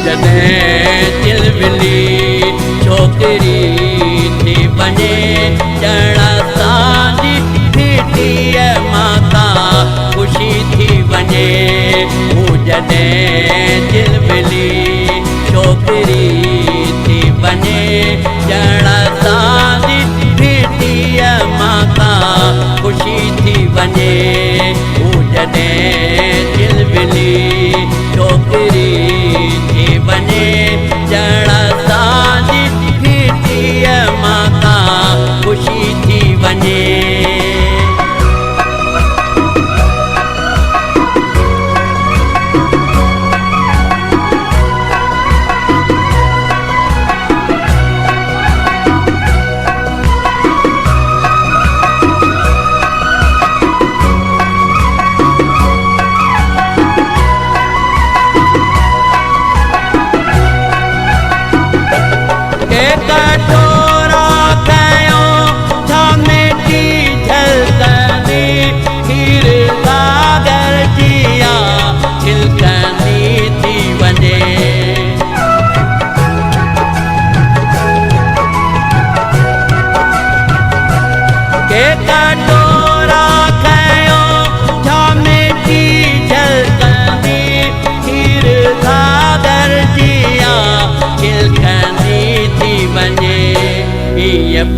जॾहिं चिलबिली छोकिरी थी वञे ॼण असांजी फिटीअ माता ख़ुशी थी वञे। जॾहिं चिलबिली छोकिरी थी वञे ॼण असांजी फिटीअ माता ख़ुशी थी वञे। जॾहिं चिलबिली छोकिरी थी वञे ॼण असांजी फिटीअ माता ख़ुशी थी वञे।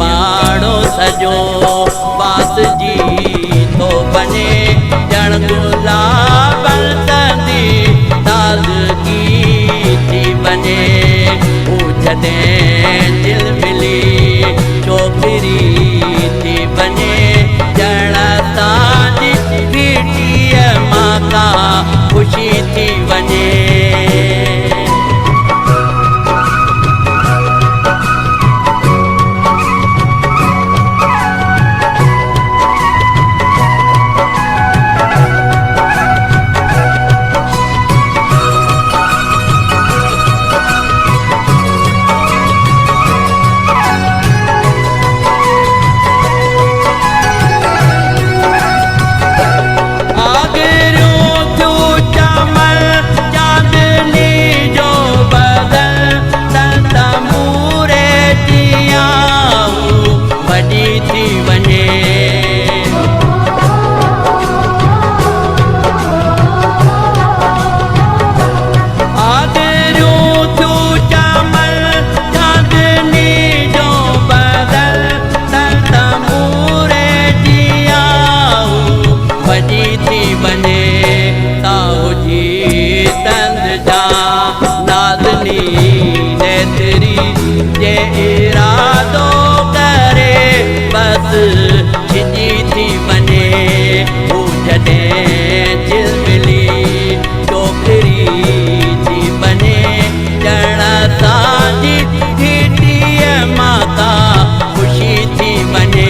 पाड़ो सजो बासजी थो बने ॼण गुलाबन तंदी ताज़गी थी वञे। जॾहिं चिलबिली छोकिरी थी वञे ॼण असांजी फिटीअ माता ख़ुशी थी वञे। इरादो करे बस छिजी थी वञे। जॾहिं चिलबिली छोकिरी थी वञे ॼण असांजी फिटीअ माता ख़ुशी थी वञे।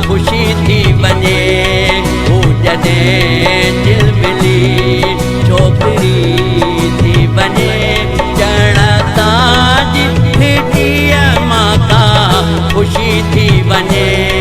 ख़ुशी थी वञे। जॾहिं चिलबिली छोकिरी थी वञे ॼण असांजी फिटीअ माता ख़ुशी थी वञे।